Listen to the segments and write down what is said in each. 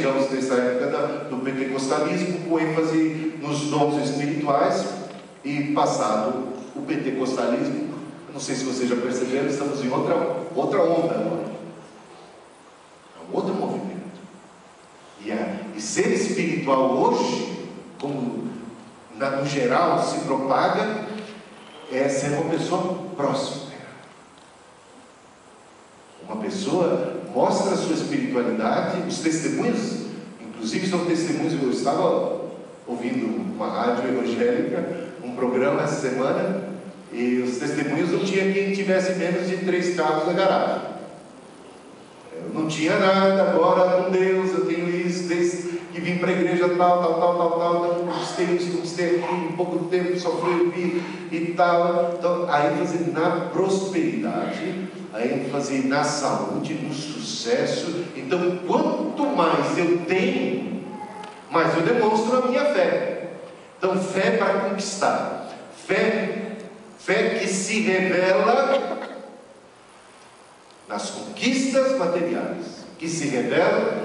chegamos nessa época do pentecostalismo, com ênfase nos dons espirituais, e passado o pentecostalismo, não sei se vocês já perceberam, estamos em outra onda agora. É um outro movimento. E ser espiritual hoje, como no geral se propaga, é ser uma pessoa próxima. Uma pessoa mostra a sua espiritualidade, os testemunhos, inclusive são testemunhos. Eu estava ouvindo uma rádio evangélica, um programa essa semana, e os testemunhos não tinha quem tivesse menos de 3 carros na garagem. Eu não tinha nada, agora com Deus eu tenho isso, desde que vim para a igreja tal, conquistei isso, conquistei aquilo, em pouco tempo só fui ouvir e tal. Então, a ênfase na prosperidade, a ênfase na saúde, no sucesso. Então, quanto mais eu tenho, mais eu demonstro a minha fé. Então, fé para conquistar, fé que se revela nas conquistas materiais, que se revela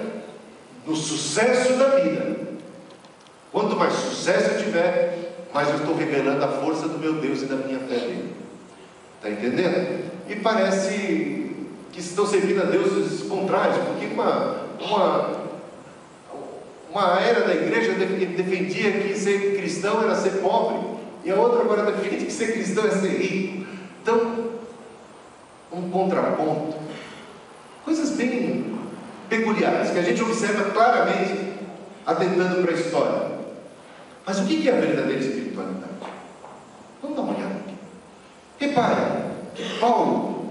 no sucesso da vida. Quanto mais sucesso eu tiver, mais eu estou revelando a força do meu Deus e da minha fé nele. Está entendendo? E parece que estão servindo a deuses contrários, porque uma era da igreja defendia que ser cristão era ser pobre, e a outra agora defende que ser cristão é ser rico. Então, um contraponto, coisas bem peculiares, que a gente observa claramente atentando para a história. Mas o que é a verdadeira espiritualidade? Vamos dar uma olhada aqui. Repare que Paulo,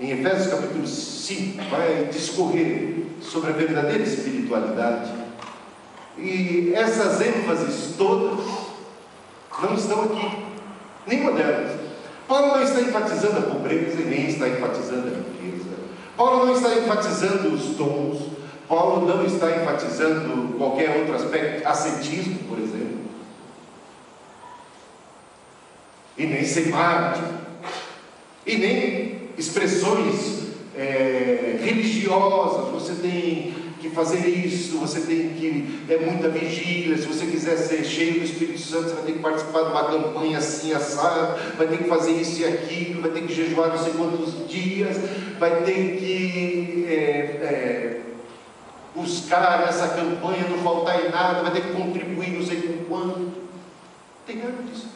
em Efésios capítulo 5, vai discorrer sobre a verdadeira espiritualidade, e essas ênfases todas não estão aqui, nenhuma delas. Paulo não está enfatizando a pobreza e nem está enfatizando a riqueza. Paulo não está enfatizando os dons. Paulo não está enfatizando qualquer outro aspecto, ascetismo, por exemplo, e nem ser mártir, e nem expressões religiosas. Você tem que fazer isso, você tem que muita vigília. Se você quiser ser cheio do Espírito Santo, você vai ter que participar de uma campanha assim, assado, vai ter que fazer isso e aquilo, vai ter que jejuar não sei quantos dias, vai ter que buscar essa campanha, não faltar em nada, vai ter que contribuir não sei com quanto. Não tem nada disso.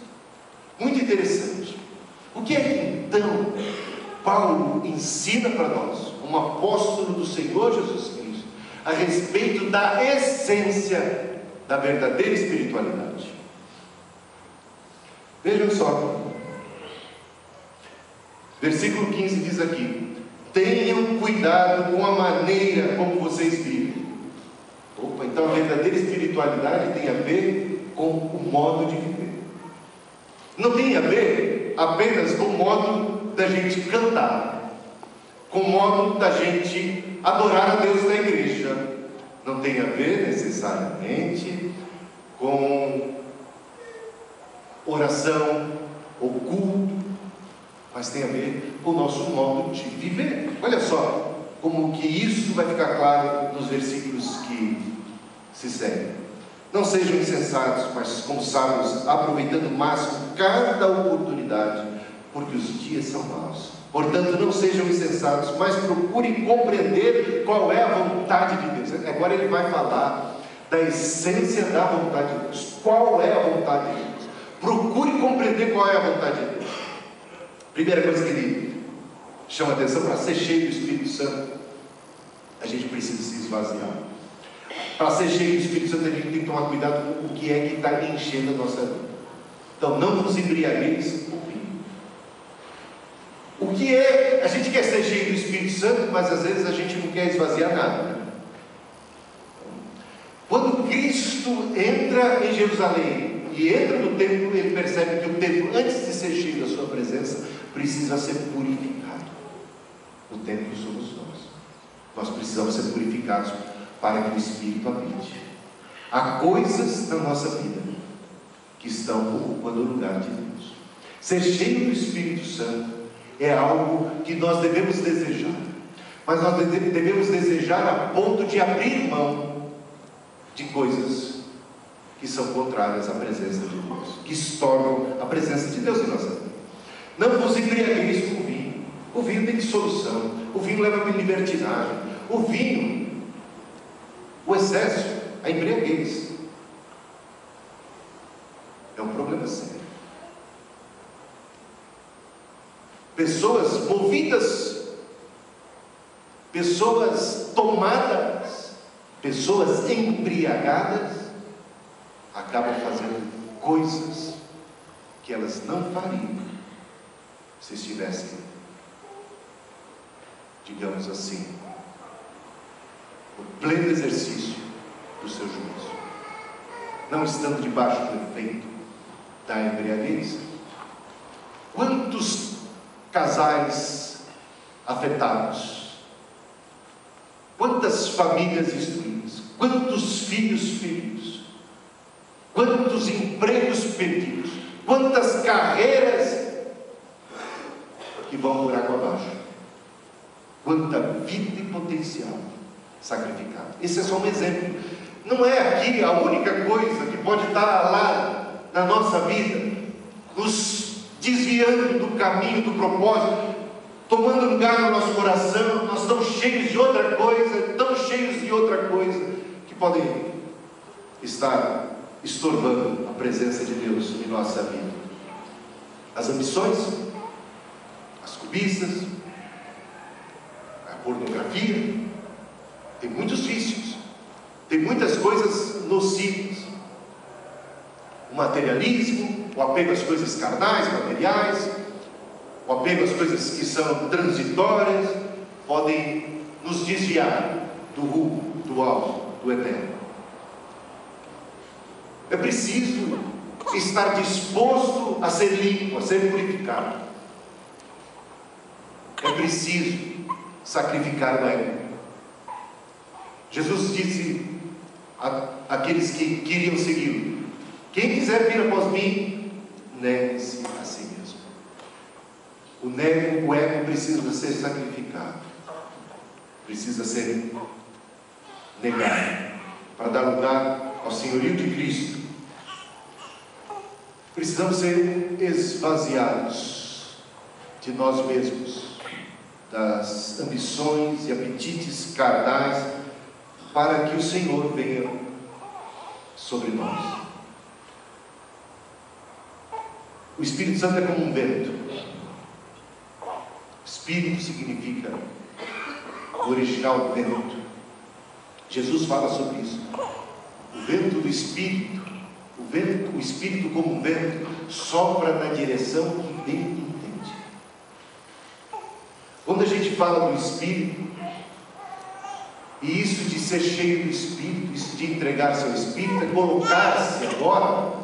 Muito interessante. O que é que então Paulo ensina para nós, como apóstolo do Senhor Jesus Cristo, a respeito da essência da verdadeira espiritualidade? Vejam só, versículo 15 diz aqui: tenham cuidado com a maneira como vocês vivem. Opa, então a verdadeira espiritualidade tem a ver com o modo de viver. Não tem a ver apenas com o modo da gente cantar, com o modo da gente adorar a Deus na igreja. Não tem a ver necessariamente com oração ou culto, mas tem a ver com o nosso modo de viver. Olha só como que isso vai ficar claro nos versículos que se seguem. Não sejam insensatos, mas como sábios, aproveitando o máximo cada oportunidade, porque os dias são maus. Portanto, não sejam insensatos, mas procurem compreender qual é a vontade de Deus. Agora ele vai falar da essência da vontade de Deus. Qual é a vontade de Deus? Procure compreender qual é a vontade de Deus. Primeira coisa que ele chama atenção: para ser cheio do Espírito Santo, a gente precisa se esvaziar. Para ser cheio do Espírito Santo, a gente tem que tomar cuidado com o que é que está enchendo a nossa vida. Então, não vos embriagueis com vinho. O que é? A gente quer ser cheio do Espírito Santo, mas às vezes a gente não quer esvaziar nada, né? Quando Cristo entra em Jerusalém e entra no templo, ele percebe que o templo, antes de ser cheio da sua presença, precisa ser purificado. O templo somos nós. Nós precisamos ser purificados para que o Espírito habite. Há coisas na nossa vida que estão ocupando o lugar de Deus. Ser cheio do Espírito Santo é algo que nós devemos desejar. Mas nós devemos desejar a ponto de abrir mão de coisas que são contrárias à presença de Deus, que estornam a presença de Deus em nossa vida. Não vos embriagueis com vinho. O vinho tem dissolução. O vinho leva a libertinagem. O vinho, o excesso, a embriaguez, é um problema sério. Pessoas movidas, pessoas tomadas, pessoas embriagadas, acabam fazendo coisas que elas não fariam se estivessem, digamos assim, no pleno exercício do seu juízo, não estando debaixo do efeito da embriaguez. Quantos casais afetados, quantas famílias destruídas, quantos filhos feridos, quantos empregos perdidos, quantas carreiras que vão por água abaixo, quanta vida e potencial sacrificado. Esse é só um exemplo. Não é aqui a única coisa que pode estar lá na nossa vida, nos desviando do caminho, do propósito, tomando lugar no nosso coração. Nós estamos cheios de outra coisa, tão cheios de outra coisa, que podem estar estorbando a presença de Deus em nossa vida. As ambições, as cobiças, a pornografia, tem muitos vícios, tem muitas coisas nocivas. O materialismo, o apego às coisas carnais, materiais, o apego às coisas que são transitórias, podem nos desviar do rumo, do alvo, do eterno. É preciso estar disposto a ser limpo, a ser purificado. É preciso sacrificar o ego. Jesus disse àqueles que queriam segui-lo: quem quiser vir após mim, negue-se a si mesmo. O ego precisa ser sacrificado, precisa ser negado, para dar lugar ao senhorio de Cristo. Precisamos ser esvaziados de nós mesmos, das ambições e apetites carnais, para que o Senhor venha sobre nós. O Espírito Santo é como um vento. Espírito significa, o original, vento. Jesus fala sobre isso. O vento do Espírito, o Espírito como um vento, sopra na direção que bem entende. Quando a gente fala do Espírito, e isso de ser cheio do Espírito, isso de entregar-se ao Espírito, é colocar-se agora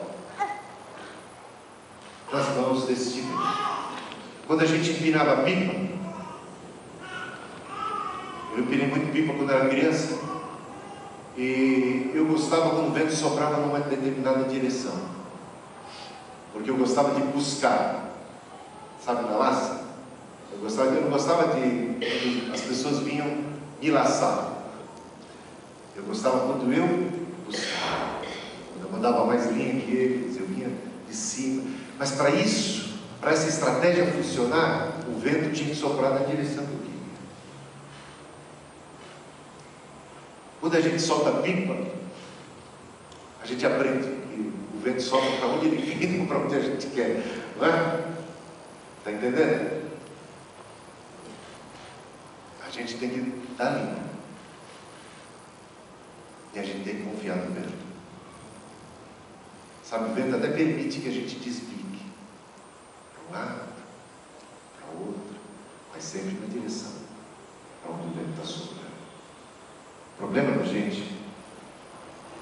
nas mãos desse tipo. Quando a gente empinava a pipa, eu empinei muito pipa quando era criança, e eu gostava quando o vento soprava numa determinada direção, porque eu gostava de buscar, sabe, na laça. Eu não gostava de quando as pessoas vinham me laçar. Eu gostava quando eu buscava, quando eu mandava mais linha que eles, eu vinha de cima. Mas para isso, para essa estratégia funcionar, o vento tinha que soprar na direção que eu queria. Quando a gente solta a pipa, a gente aprende que o vento sopra para onde ele quer, não para onde a gente quer, não é? Está entendendo? A gente tem que dar linha. E a gente tem que confiar no vento. Sabe, o vento até permite que a gente desvique para um lado, para outro, mas sempre na direção para onde o vento está soprando. O problema da gente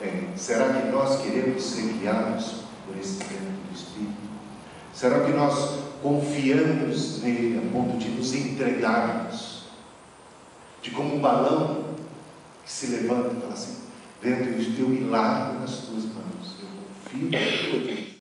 é: será que nós queremos ser guiados por esse vento do Espírito? Será que nós confiamos nele a ponto de nos entregarmos, de como um balão que se levanta e fala assim: vento, eu me largo nas tuas mãos, eu confio na tua vida.